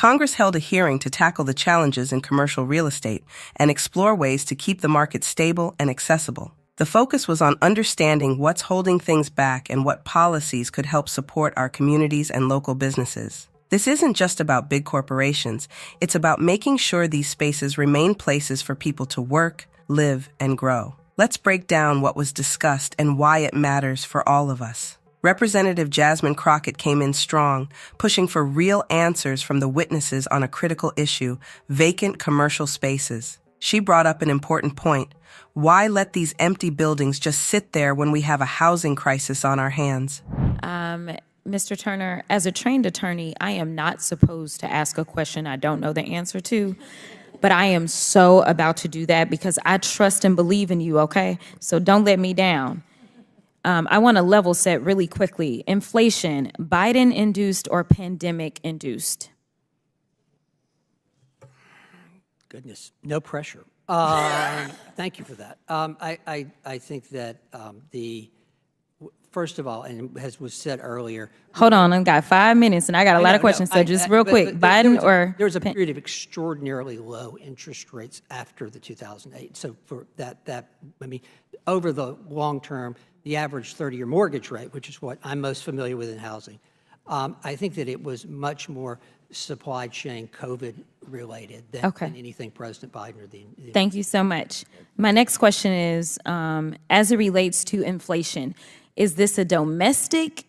Congress held a hearing to tackle the challenges in commercial real estate and explore ways to keep the market stable and accessible. The focus was on understanding what's holding things back and what policies could help support our communities and local businesses. This isn't just about big corporations, it's about making sure these spaces remain places for people to work, live, and grow. Let's break down what was discussed and why it matters for all of us. Representative Jasmine Crockett came in strong, pushing for real answers from the witnesses on a critical issue: vacant commercial spaces. She brought up an important point. Why let these empty buildings just sit there when we have a housing crisis on our hands? Mr. Turner, as a trained attorney, I am not supposed to ask a question I don't know the answer to, but I am so about to do that because I trust and believe in you, okay? So don't let me down. I want to level set really quickly. Inflation, Biden-induced or pandemic-induced? Goodness, no pressure. Thank you for that. I think that first of all, and as was said earlier. Hold on, I've got 5 minutes and I got a lot of questions, so just real quick, Biden or? There was a period of extraordinarily low interest rates after the 2008. So for that, I mean, over the long term, the average 30-year mortgage rate, which is what I'm most familiar with in housing, I think that it was much more supply chain COVID related than anything President Biden or the Thank you so much. My next question is, as it relates to inflation, is this a domestic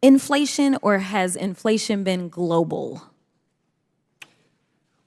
inflation or has inflation been global?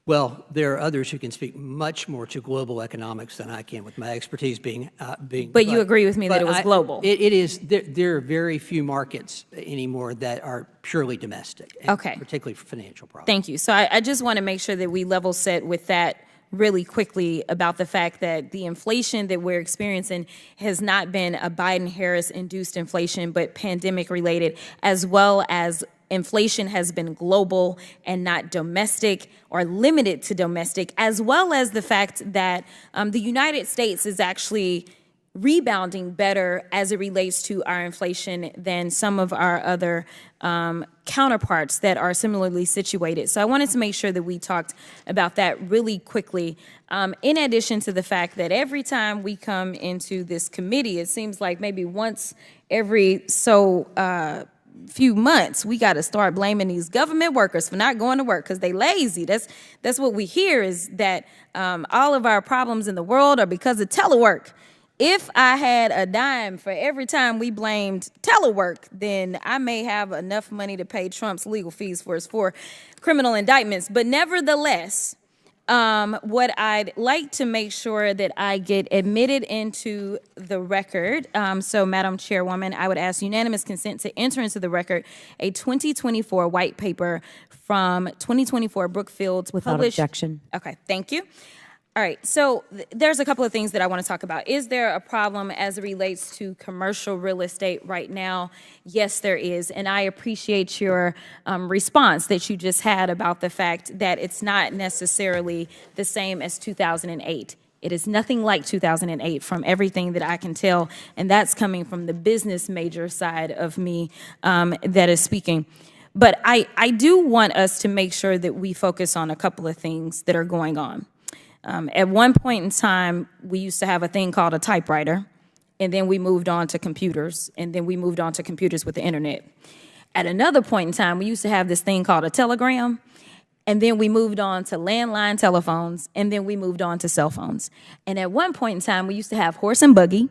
Well, there are others who can speak much more to global economics than I can, with my expertise being. But you agree with me that it was global? It is. There are very few markets anymore that are purely domestic, particularly for financial problems. Thank you. So I just want to make sure that we level set with that really quickly about the fact that the inflation that we're experiencing has not been a Biden-Harris induced inflation, but pandemic related, as well as inflation has been global and not domestic or limited to domestic, as well as the fact that the United States is actually rebounding better as it relates to our inflation than some of our other counterparts that are similarly situated. So I wanted to make sure that we talked about that really quickly. In addition to the fact that every time we come into this committee, it seems like maybe once every few months, we got to start blaming these government workers for not going to work because they lazy. That's what we hear, is that all of our problems in the world are because of telework. If I had a dime for every time we blamed telework, then I may have enough money to pay Trump's legal fees for his 4 criminal indictments. But nevertheless, what I'd like to make sure that I get admitted into the record. So, Madam Chairwoman, I would ask unanimous consent to enter into the record a 2024 white paper from 2024 Brookfield. Without objection. Okay, thank you. All right, so there's a couple of things that I want to talk about. Is there a problem as it relates to commercial real estate right now? Yes, there is, and I appreciate your response that you just had about the fact that it's not necessarily the same as 2008. It is nothing like 2008 from everything that I can tell, and that's coming from the business major side of me that is speaking. But I do want us to make sure that we focus on a couple of things that are going on. At one point in time, we used to have a thing called a typewriter, and then we moved on to computers, and then we moved on to computers with the internet. At another point in time, we used to have this thing called a telegram, and then we moved on to landline telephones, and then we moved on to cell phones. And at one point in time, we used to have horse and buggy,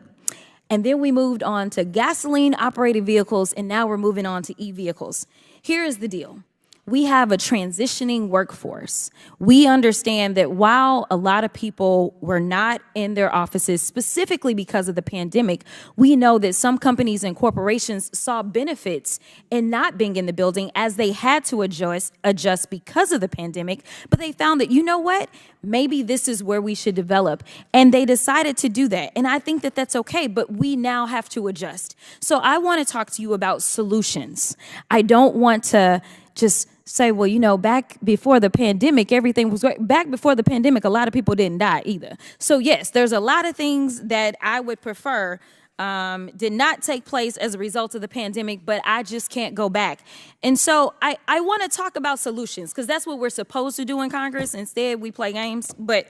and then we moved on to gasoline-operated vehicles, and now we're moving on to e-vehicles. Here is the deal. We have a transitioning workforce. We understand that while a lot of people were not in their offices specifically because of the pandemic, we know that some companies and corporations saw benefits in not being in the building as they had to adjust because of the pandemic. But they found that, you know what? Maybe this is where we should develop. And they decided to do that. And I think that that's okay, but we now have to adjust. So I want to talk to you about solutions. I don't want to just say, well, you know, back before the pandemic, everything was great. Back before the pandemic, a lot of people didn't die either. So yes, there's a lot of things that I would prefer did not take place as a result of the pandemic, but I just can't go back. And so I want to talk about solutions, because that's what we're supposed to do in Congress. Instead, we play games. But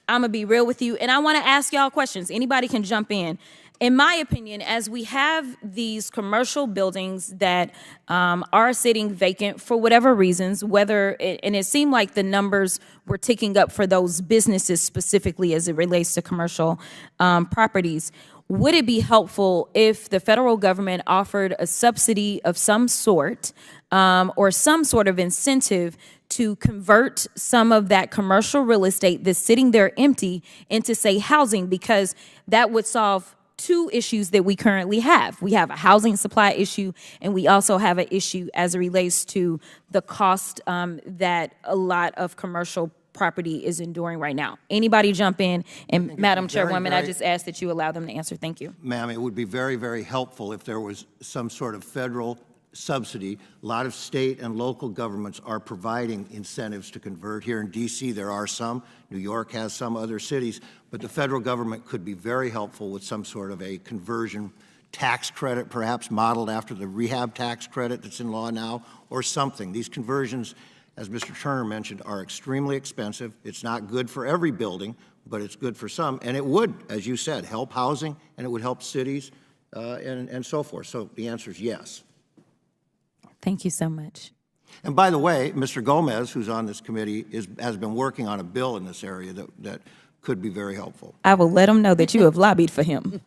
I'm going to be real with you, and I want to ask y'all questions. Anybody can jump in. In my opinion, as we have these commercial buildings that are sitting vacant for whatever reasons, and it seemed like the numbers were ticking up for those businesses specifically as it relates to commercial properties, would it be helpful if the federal government offered a subsidy of some sort or some sort of incentive to convert some of that commercial real estate that's sitting there empty into, say, housing? Because that would solve two issues that we currently have. We have a housing supply issue, and we also have an issue as it relates to the cost that a lot of commercial property is enduring right now. Anybody jump in? And Madam Chairwoman, I just ask that you allow them to answer. Thank you. Ma'am, it would be very, very helpful if there was some sort of federal subsidy. A lot of state and local governments are providing incentives to convert. Here in D.C., there are some. New York has some, other cities. But the federal government could be very helpful with some sort of a conversion tax credit, perhaps modeled after the rehab tax credit that's in law now, or something. These conversions, as Mr. Turner mentioned, are extremely expensive. It's not good for every building, but it's good for some. And it would, as you said, help housing, and it would help cities and so forth. So the answer is yes. Thank you so much. And by the way, Mr. Gomez, who's on this committee, has been working on a bill in this area that could be very helpful. I will let him know that you have lobbied for him.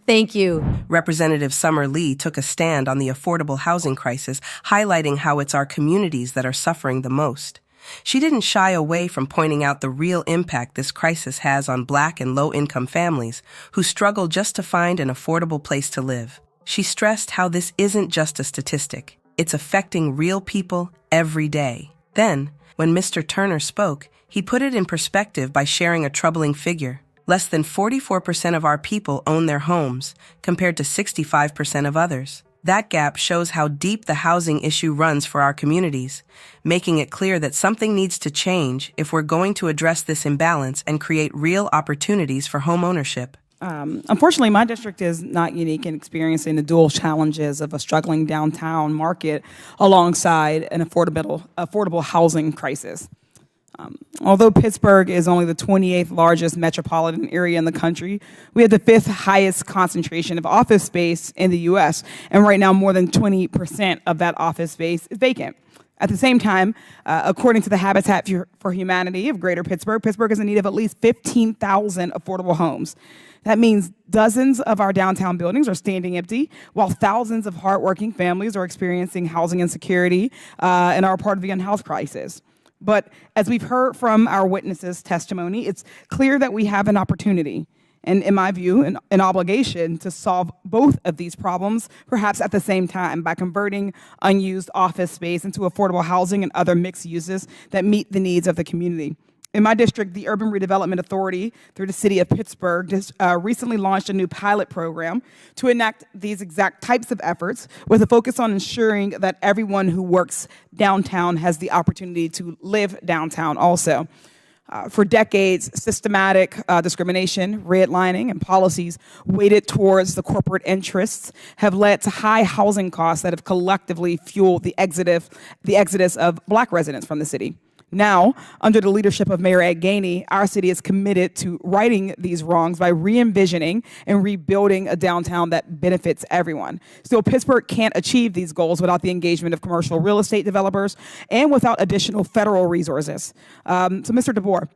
Thank you. Representative Summer Lee took a stand on the affordable housing crisis, highlighting how it's our communities that are suffering the most. She didn't shy away from pointing out the real impact this crisis has on Black and low-income families who struggle just to find an affordable place to live. She stressed how this isn't just a statistic. It's affecting real people every day. Then, when Mr. Turner spoke, he put it in perspective by sharing a troubling figure. Less than 44% of our people own their homes, compared to 65% of others. That gap shows how deep the housing issue runs for our communities, making it clear that something needs to change if we're going to address this imbalance and create real opportunities for homeownership. Unfortunately, my district is not unique in experiencing the dual challenges of a struggling downtown market alongside an affordable housing crisis. Although Pittsburgh is only the 28th largest metropolitan area in the country, we have the 5th highest concentration of office space in the U.S., and right now more than 20% of that office space is vacant. At the same time, according to the Habitat for Humanity of Greater Pittsburgh, Pittsburgh is in need of at least 15,000 affordable homes. That means dozens of our downtown buildings are standing empty, while thousands of hardworking families are experiencing housing insecurity and are part of the unhoused crisis. But as we've heard from our witnesses' testimony, it's clear that we have an opportunity, and in my view, an obligation to solve both of these problems, perhaps at the same time, by converting unused office space into affordable housing and other mixed uses that meet the needs of the community. In my district, the Urban Redevelopment Authority, through the city of Pittsburgh, just recently launched a new pilot program to enact these exact types of efforts with a focus on ensuring that everyone who works downtown has the opportunity to live downtown also. For decades, systematic discrimination, redlining, and policies weighted towards the corporate interests have led to high housing costs that have collectively fueled the exodus of Black residents from the city. Now, under the leadership of Mayor Ed Gainey, our city is committed to righting these wrongs by re-envisioning and rebuilding a downtown that benefits everyone. Still, Pittsburgh can't achieve these goals without the engagement of commercial real estate developers and without additional federal resources. So, Mr. DeBoer,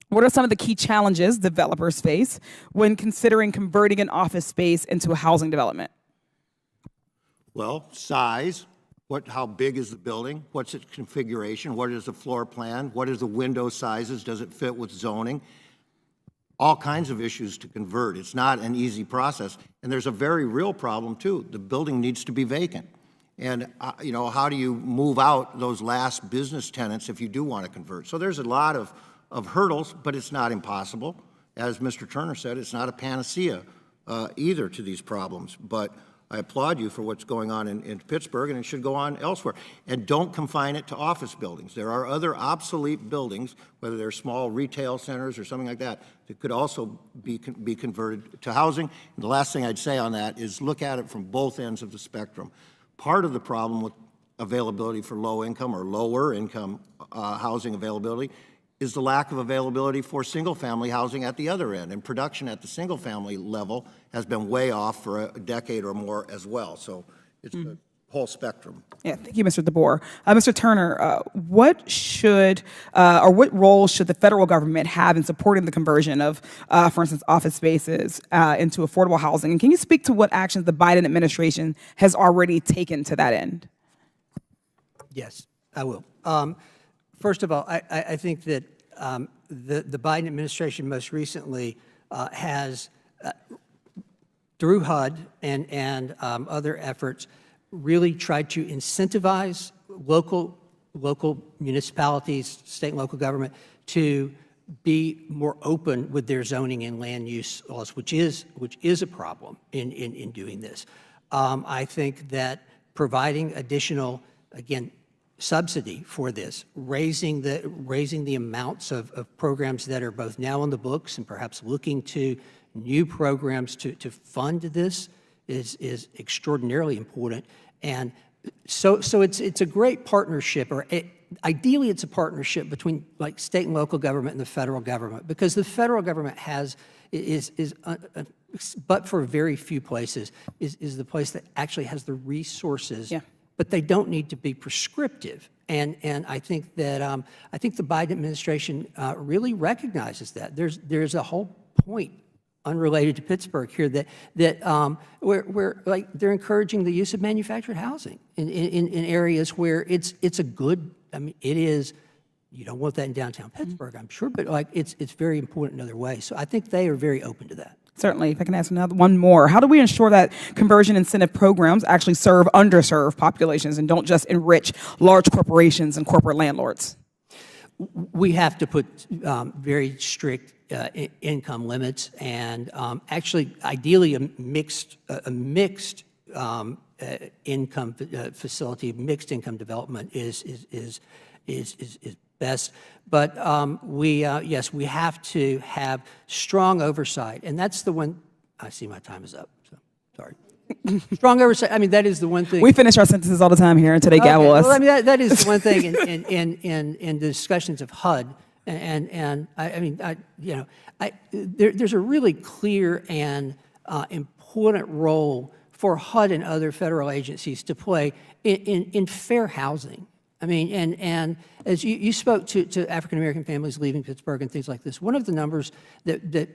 what are some of the key challenges developers face when considering converting an office space into a housing development? Well, size. How big is the building? What's its configuration? What is the floor plan? What is the window sizes? Does it fit with zoning? All kinds of issues to convert. It's not an easy process. And there's a very real problem, too. The building needs to be vacant. And, how do you move out those last business tenants if you do want to convert? So there's a lot of hurdles, but it's not impossible. As Mr. Turner said, it's not a panacea either to these problems. But I applaud you for what's going on in Pittsburgh, and it should go on elsewhere. And don't confine it to office buildings. There are other obsolete buildings, whether they're small retail centers or something like that, that could also be converted to housing. And the last thing I'd say on that is look at it from both ends of the spectrum. Part of the problem with availability for low income or lower income housing availability is the lack of availability for single-family housing at the other end, and production at the single-family level has been way off for a decade or more as well. So it's the whole spectrum. Yeah, thank you, Mr. DeBoer. Mr. Turner, what should or what role should the federal government have in supporting the conversion of, for instance, office spaces into affordable housing? And can you speak to what actions the Biden administration has already taken to that end? Yes, I will. First of all, I think that the Biden administration most recently has, through HUD and other efforts, really tried to incentivize local municipalities, state and local government, to be more open with their zoning and land use laws, which is a problem in doing this. I think that providing additional, again, subsidy for this, raising the amounts of programs that are both now on the books and perhaps looking to new programs to fund this is extraordinarily important. And so it's a great partnership, or ideally it's a partnership between like state and local government and the federal government, because the federal government but for very few places, is the place that actually has the resources. Yeah. But they don't need to be prescriptive, and I think that I think the Biden administration really recognizes that. There's a whole point unrelated to Pittsburgh here that where like they're encouraging the use of manufactured housing in areas where it's a good. I mean, it is. You don't want that in downtown Pittsburgh, I'm sure, but like it's very important in other ways. So I think they are very open to that. Certainly. If I can ask one more. How do we ensure that conversion incentive programs actually serve underserved populations and don't just enrich large corporations and corporate landlords? We have to put very strict income limits, and actually, ideally, a mixed income facility, mixed income development is best. But yes, we have to have strong oversight, and that's the one. I see my time is up, so sorry. Strong oversight. I mean, that is the one thing. We finish our sentences all the time here, and today gavel us. Well, I mean, that is the one thing in the discussions of HUD, and I mean, there's a really clear and important role for HUD and other federal agencies to play in fair housing. I mean, and as you spoke to African-American families leaving Pittsburgh and things like this, one of the numbers that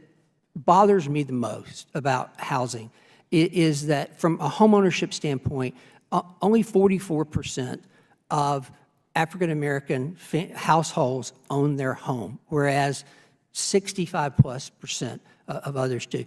bothers me the most about housing is that from a homeownership standpoint, only 44% of African-American households own their home, whereas 65+% of others do.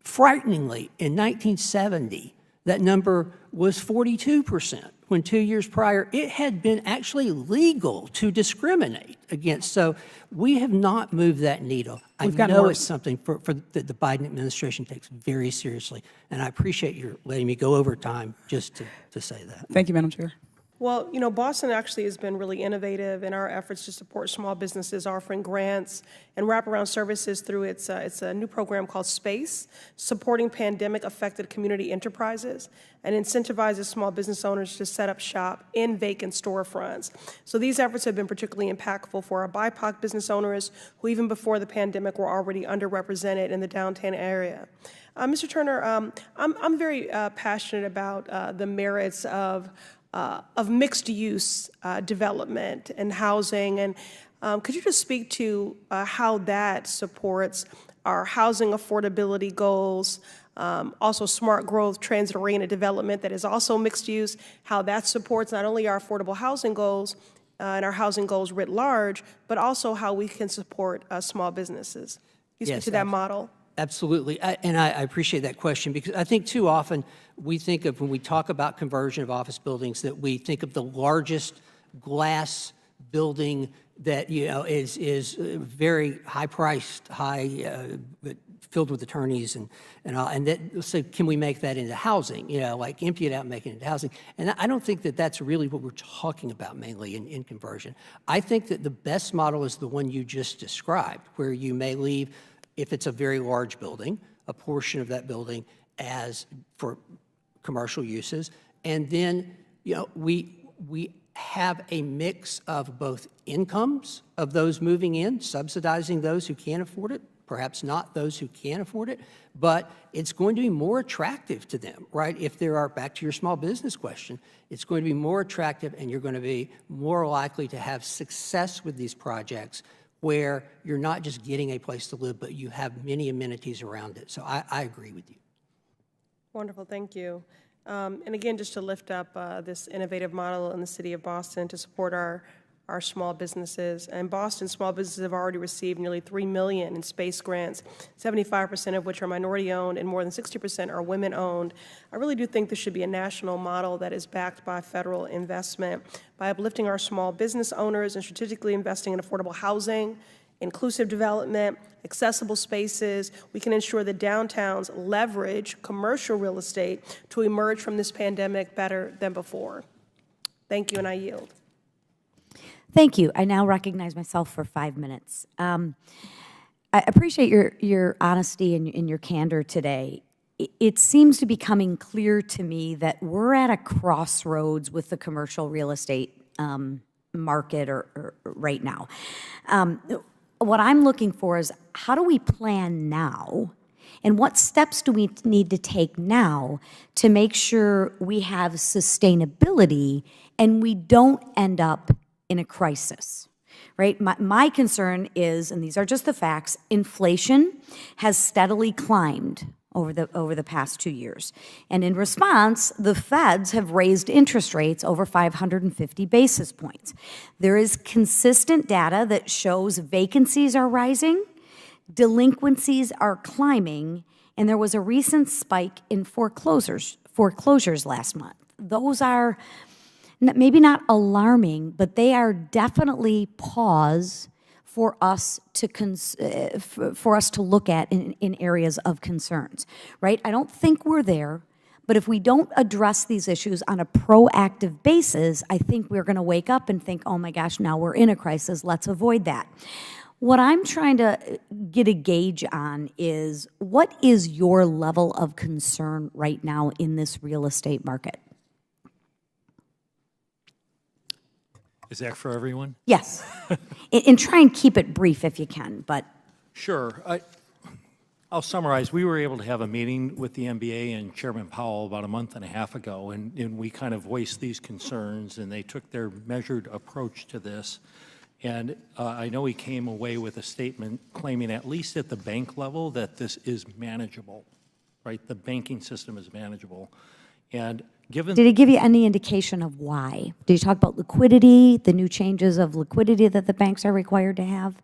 Frighteningly, in 1970, that number was 42%, when 2 years prior, it had been actually legal to discriminate against. So we have not moved that needle. I know it's something that the Biden administration takes very seriously, and I appreciate your letting me go over time just to say that. Thank you, Madam Chair. Well, you know, Boston actually has been really innovative in our efforts to support small businesses, offering grants and wraparound services through it's a new program called SPACE, supporting pandemic-affected community enterprises, and incentivizes small business owners to set up shop in vacant storefronts. So these efforts have been particularly impactful for our BIPOC business owners who even before the pandemic were already underrepresented in the downtown area. Mr. Turner, I'm very passionate about the merits of mixed-use development and housing, and could you just speak to how that supports our housing affordability goals, also smart growth, transit-oriented development that is also mixed-use, how that supports not only our affordable housing goals and our housing goals writ large, but also how we can support small businesses? Can you speak to that model? Absolutely, and I appreciate that question, because I think too often we think of, when we talk about conversion of office buildings, that we think of the largest glass building that, you know, is very high-priced, filled with attorneys so can we make that into housing? Like empty it out and make it into housing. And I don't think that that's really what we're talking about mainly in conversion. I think that the best model is the one you just described, where you may leave, if it's a very large building, a portion of that building for commercial uses. And then, we have a mix of both incomes of those moving in, subsidizing those who can't afford it, perhaps not those who can afford it, but it's going to be more attractive to them, right? If there are, back to your small business question, it's going to be more attractive and you're going to be more likely to have success with these projects where you're not just getting a place to live, but you have many amenities around it. So I agree with you. Wonderful, thank you. And again, just to lift up this innovative model in the city of Boston to support our small businesses. And Boston small businesses have already received nearly $3 million in space grants, 75% of which are minority-owned and more than 60% are women-owned. I really do think this should be a national model that is backed by federal investment. By uplifting our small business owners and strategically investing in affordable housing, inclusive development, accessible spaces, we can ensure that downtowns leverage commercial real estate to emerge from this pandemic better than before. Thank you, and I yield. Thank you. I now recognize myself for 5 minutes. I appreciate your honesty and your candor today. It seems to be coming clear to me that we're at a crossroads with the commercial real estate market or right now. What I'm looking for is, how do we plan now? And what steps do we need to take now to make sure we have sustainability and we don't end up in a crisis, right? My concern is, and these are just the facts, inflation has steadily climbed over the past 2 years. And in response, the feds have raised interest rates over 550 basis points. There is consistent data that shows vacancies are rising, delinquencies are climbing, and there was a recent spike in foreclosures last month. Those are maybe not alarming, but they are definitely pause for us to look at in areas of concerns, right? I don't think we're there, but if we don't address these issues on a proactive basis, I think we're going to wake up and think, oh my gosh, now we're in a crisis, let's avoid that. What I'm trying to get a gauge on is, what is your level of concern right now in this real estate market? Is that for everyone? Yes. And try and keep it brief if you can, but. Sure. I'll summarize. We were able to have a meeting with the MBA and Chairman Powell about a month and a half ago, and we kind of voiced these concerns, and they took their measured approach to this. And I know he came away with a statement claiming, at least at the bank level, that this is manageable, right? The banking system is manageable. And did he give you any indication of why? Did he talk about liquidity, the new changes of liquidity that the banks are required to have?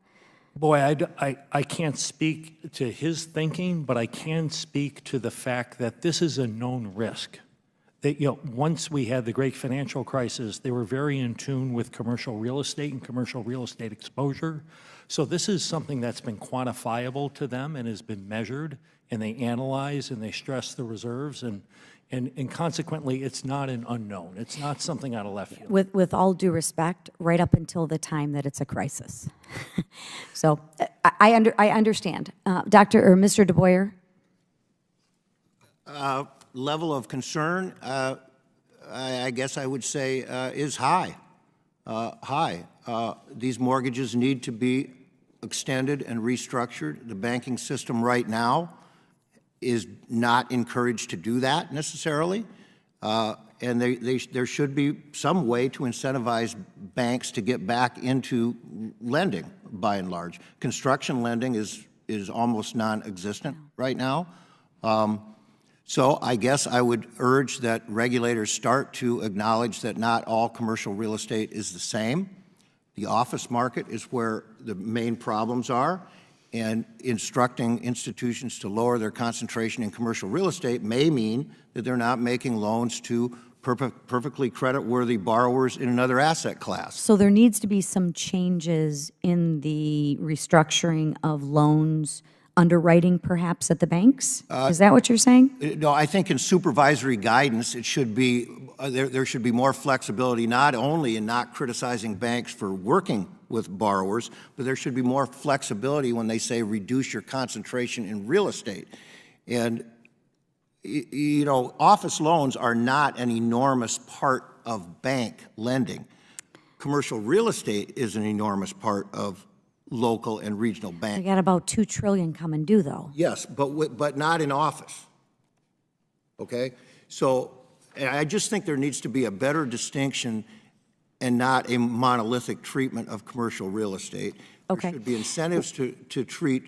Boy, I can't speak to his thinking, but I can speak to the fact that this is a known risk. That, once we had the great financial crisis, they were very in tune with commercial real estate and commercial real estate exposure. So this is something that's been quantifiable to them and has been measured, and they analyze and they stress the reserves, and consequently, it's not an unknown. It's not something out of left field. With all due respect, right up until the time that it's a crisis. So I understand. Mr. DeBoyer? Level of concern, I guess I would say, is high. These mortgages need to be extended and restructured. The banking system right now is not encouraged to do that necessarily, and there should be some way to incentivize banks to get back into lending, by and large. Construction lending is almost non-existent right now. So I guess I would urge that regulators start to acknowledge that not all commercial real estate is the same. The office market is where the main problems are, and instructing institutions to lower their concentration in commercial real estate may mean that they're not making loans to perfectly credit-worthy borrowers in another asset class. So there needs to be some changes in the restructuring of loans underwriting perhaps at the banks? Is that what you're saying? No, I think in supervisory guidance, it should be, there should be more flexibility, not only in not criticizing banks for working with borrowers, but there should be more flexibility when they say reduce your concentration in real estate. And, you know, office loans are not an enormous part of bank lending. Commercial real estate is an enormous part of local and regional We banking. got about $2 trillion coming due, though. Yes, but not in office, okay? So and I just think there needs to be a better distinction and not a monolithic treatment of commercial real estate. Okay. There should be incentives to treat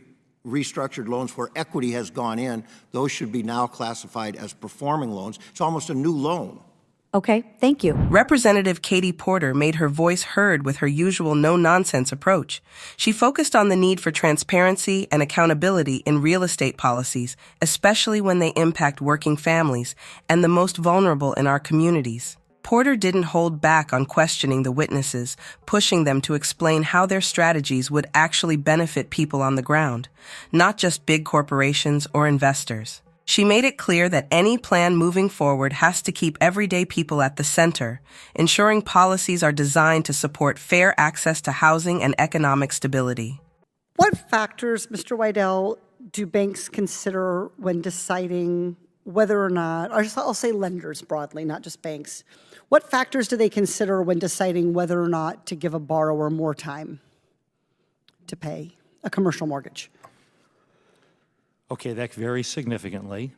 restructured loans where equity has gone in. Those should be now classified as performing loans. It's almost a new loan. Okay, thank you. Representative Katie Porter made her voice heard with her usual no-nonsense approach. She focused on the need for transparency and accountability in real estate policies, especially when they impact working families and the most vulnerable in our communities. Porter didn't hold back on questioning the witnesses, pushing them to explain how their strategies would actually benefit people on the ground, not just big corporations or investors. She made it clear that any plan moving forward has to keep everyday people at the center, ensuring policies are designed to support fair access to housing and economic stability. What factors, Mr. Weidel, do banks consider when deciding whether or not, or I'll say lenders broadly, not just banks, what factors do they consider when deciding whether or not to give a borrower more time to pay a commercial mortgage? Okay, that varies significantly,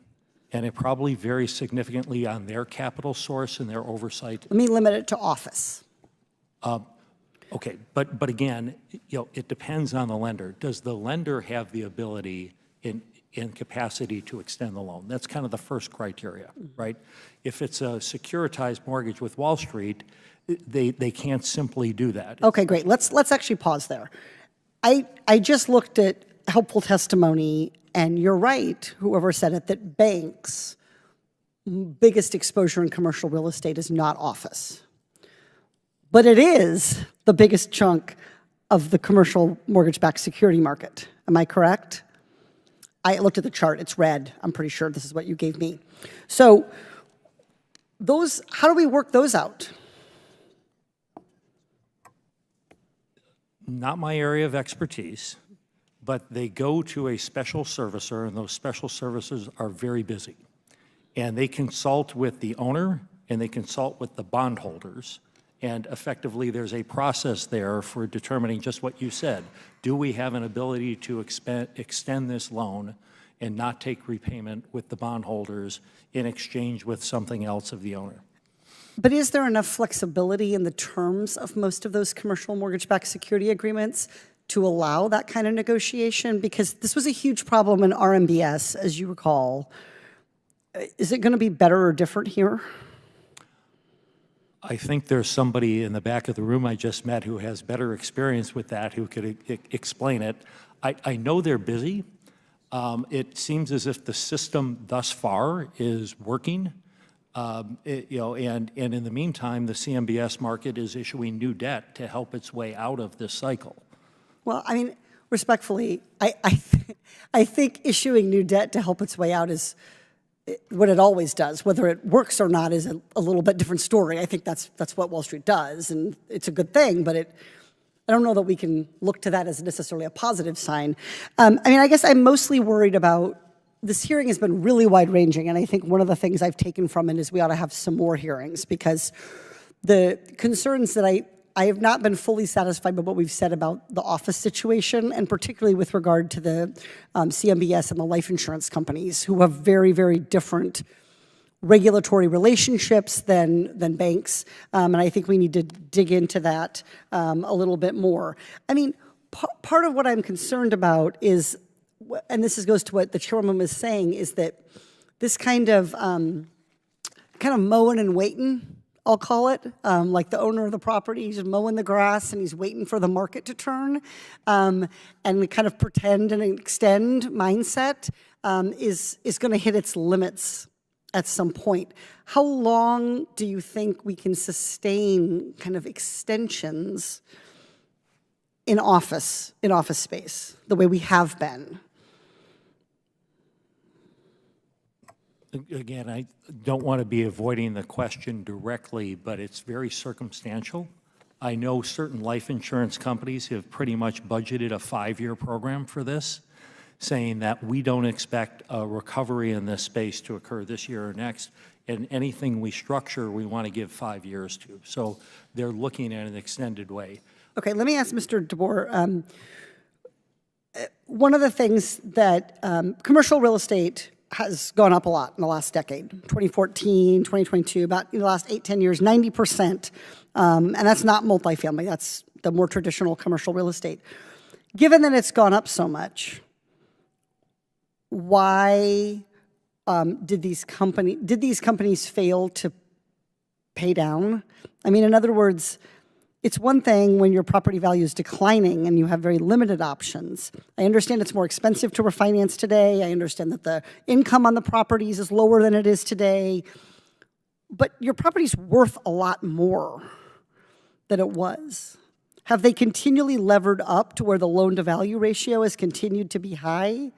and it probably varies significantly on their capital source and their oversight. Let me limit it to office. Okay, but again, you know, it depends on the lender. Does the lender have the ability in capacity to extend the loan? That's kind of the first criteria, right? If it's a securitized mortgage with Wall Street, they can't simply do that. Okay, great. Let's actually pause there. I just looked at helpful testimony, and you're right, whoever said it, that banks' biggest exposure in commercial real estate is not office. But it is the biggest chunk of the commercial mortgage-backed security market. Am I correct? I looked at the chart. It's red. I'm pretty sure this is what you gave me. So those, how do we work those out? Not my area of expertise, but they go to a special servicer, and those special servicers are very busy. And they consult with the owner, and they consult with the bondholders. And effectively, there's a process there for determining just what you said. Do we have an ability to extend this loan and not take repayment with the bondholders in exchange with something else of the owner? But is there enough flexibility in the terms of most of those commercial mortgage-backed security agreements to allow that kind of negotiation? Because this was a huge problem in RMBS, as you recall. Is it going to be better or different here? I think there's somebody in the back of the room I just met who has better experience with that, who could explain it. I know they're busy. It seems as if the system thus far is working. You know, and in the meantime, the CMBS market is issuing new debt to help its way out of this cycle. Well, I mean, respectfully, I think issuing new debt to help its way out is what it always does. Whether it works or not is a little bit different story. I think that's what Wall Street does, and it's a good thing, but I don't know that we can look to that as necessarily a positive sign. I mean, I guess I'm mostly worried about, this hearing has been really wide-ranging, and I think one of the things I've taken from it is we ought to have some more hearings, because the concerns that I have not been fully satisfied by what we've said about the office situation, and particularly with regard to the CMBS and the life insurance companies, who have very, very different regulatory relationships than banks, and I think we need to dig into that a little bit more. I mean, part of what I'm concerned about is, and this goes to what the chairwoman was saying, is that this kind of mowing and waiting, I'll call it, like the owner of the property, he's mowing the grass and he's waiting for the market to turn, and the kind of pretend and extend mindset is going to hit its limits at some point. How long do you think we can sustain kind of extensions in office space the way we have been? again, I don't want to be avoiding the question directly, but it's very circumstantial. I know certain life insurance companies have pretty much budgeted a 5-year program for this, saying that we don't expect a recovery in this space to occur this year or next, and anything we structure, we want to give 5 years to. So they're looking at an extended way. Okay, let me ask Mr. DeBoer. One of the things that commercial real estate has gone up a lot in the last decade, 2014, 2022, about in the last 8-10 years, 90%. And that's not multifamily, that's the more traditional commercial real estate. Given that it's gone up so much, why did these companies fail to pay down? I mean, in other words, it's one thing when your property value is declining and you have very limited options. I understand it's more expensive to refinance today. I understand that the income on the properties is lower than it is today. But your property's worth a lot more than it was. Have they continually levered up to where the loan-to-value ratio has continued to be high?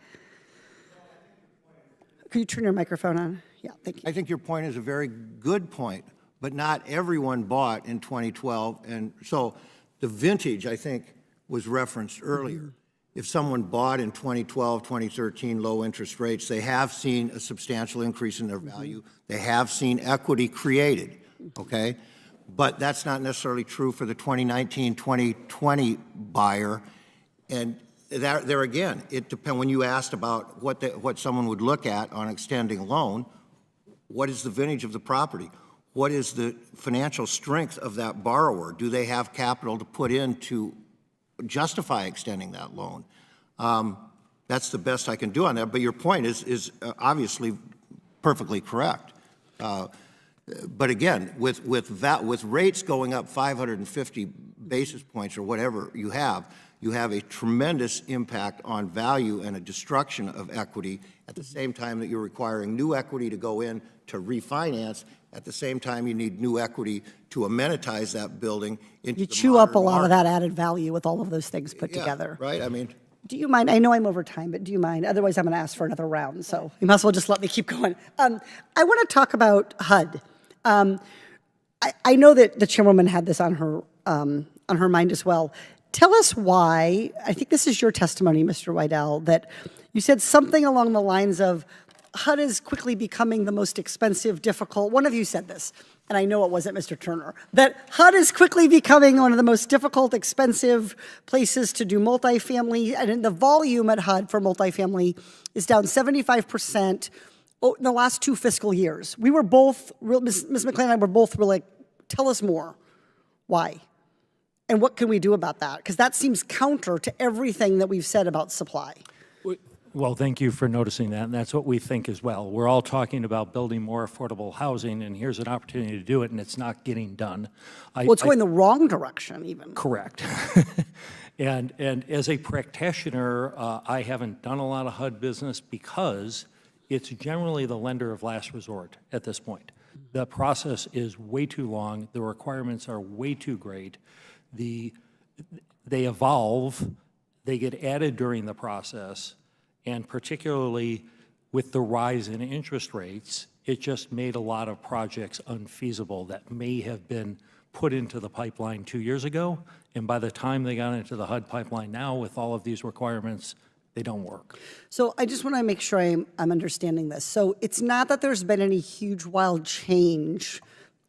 Could you turn your microphone on? Yeah, thank you. I think your point is a very good point, but not everyone bought in 2012. And so the vintage, I think, was referenced earlier. If someone bought in 2012, 2013, low interest rates, they have seen a substantial increase in their value. They have seen equity created, okay? But that's not necessarily true for the 2019, 2020 buyer. And there again, it depends. When you asked about what someone would look at on extending loan, what is the vintage of the property? What is the financial strength of that borrower? Do they have capital to put in to justify extending that loan? That's the best I can do on that. But your point is obviously perfectly correct. But again, with rates going up 550 basis points or whatever you have a tremendous impact on value and a destruction of equity at the same time that you're requiring new equity to go in to refinance. At the same time, you need new equity to amenitize that building into You the chew up a modern lot of market. that added value with all of those things put together. Right, I mean. Do you mind? I know I'm over time, but do you mind? Otherwise, I'm going to ask for another round, so you might as well just let me keep going. I want to talk about HUD. I know that the chairwoman had this on her mind as well. Tell us why, I think this is your testimony, Mr. Weidel, that you said something along the lines of HUD is quickly becoming the most expensive, difficult, one of you said this, and I know it wasn't Mr. Turner, that HUD is quickly becoming one of the most difficult, expensive places to do multifamily, and the volume at HUD for multifamily is down 75% in the last 2 fiscal years. We were both, Ms. McClain and I were both really, tell us more. Why? And what can we do about that? Because that seems counter to everything that we've said about supply. Well, thank you for noticing that, and that's what we think as well. We're all talking about building more affordable housing, and here's an opportunity to do it, and it's not getting done. Well, it's going the wrong direction, even. Correct. And as a practitioner, I haven't done a lot of HUD business because it's generally the lender of last resort at this point. The process is way too long. The requirements are way too great. They evolve. They get added during the process. And particularly with the rise in interest rates, it just made a lot of projects unfeasible that may have been put into the pipeline 2 years ago. And by the time they got into the HUD pipeline now with all of these requirements, they don't work. So I just want to make sure I'm understanding this. So it's not that there's been any huge wild change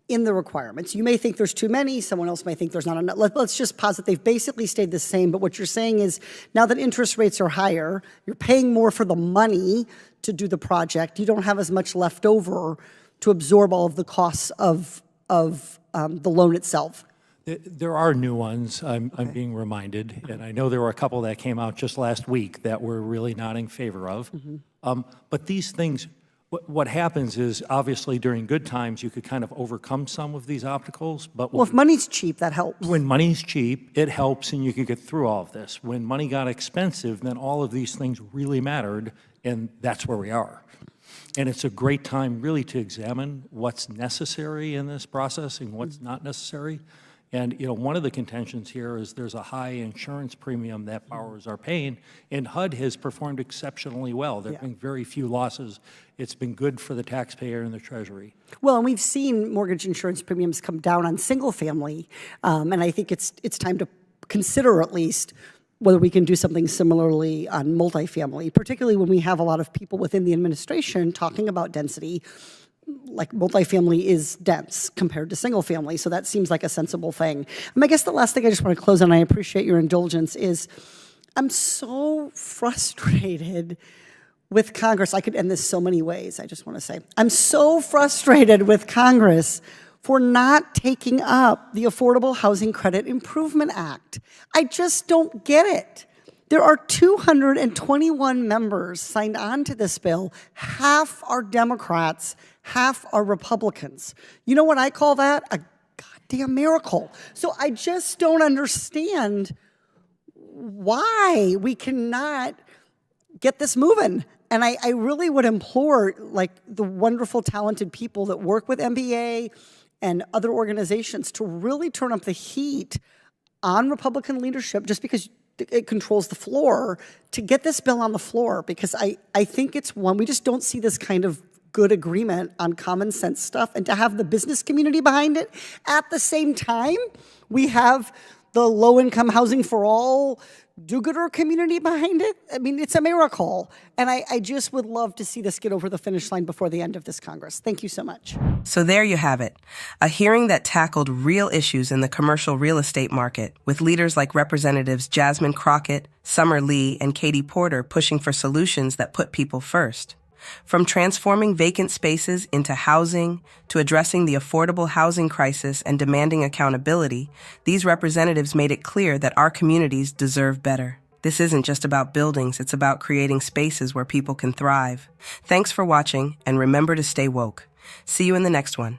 in the requirements. You may think there's too many, someone else may think there's not enough. Let's just posit they've basically stayed the same, but what you're saying is now that interest rates are higher, you're paying more for the money to do the project, you don't have as much left over to absorb all of the costs of the loan itself. There are new ones, I'm being reminded, and I know there were a couple that came out just last week that we're really not in favor of. But these things, what happens is obviously during good times you could kind of overcome some of these obstacles. But well, if money's cheap, that helps. When money's cheap, it helps and you could get through all of this. When money got expensive, then all of these things really mattered, and that's where we are. And it's a great time really to examine what's necessary in this process and what's not necessary. And, one of the contentions here is there's a high insurance premium that borrowers are paying, and HUD has performed exceptionally well. There have been very few losses. It's been good for the taxpayer and the Treasury. Well, and we've seen mortgage insurance premiums come down on single family, and I think it's time to consider at least whether we can do something similarly on multifamily, particularly when we have a lot of people within the administration talking about density. Like multifamily is dense compared to single family, so that seems like a sensible thing. And I guess the last thing I just want to close on, I appreciate your indulgence, is I'm so frustrated with Congress. I could end this so many ways, I just want to say. I'm so frustrated with Congress for not taking up the Affordable Housing Credit Improvement Act. I just don't get it. There are 221 members signed on to this bill. Half are Democrats, half are Republicans. You know what I call that? A goddamn miracle. So I just don't understand why we cannot get this moving. And I really would implore, like, the wonderful, talented people that work with MBA and other organizations to really turn up the heat on Republican leadership, just because it controls the floor, to get this bill on the floor, because I think it's one, we just don't see this kind of good agreement on common sense stuff, and to have the business community behind it. At the same time, we have the low-income housing for all do-gooder community behind it. I mean, it's a miracle. And I just would love to see this get over the finish line before the end of this Congress. Thank you so much. So there you have it, a hearing that tackled real issues in the commercial real estate market, with leaders like Representatives Jasmine Crockett, Summer Lee, and Katie Porter pushing for solutions that put people first. From transforming vacant spaces into housing to addressing the affordable housing crisis and demanding accountability, these representatives made it clear that our communities deserve better. This isn't just about buildings, it's about creating spaces where people can thrive. Thanks for watching, and remember to stay woke. See you in the next one.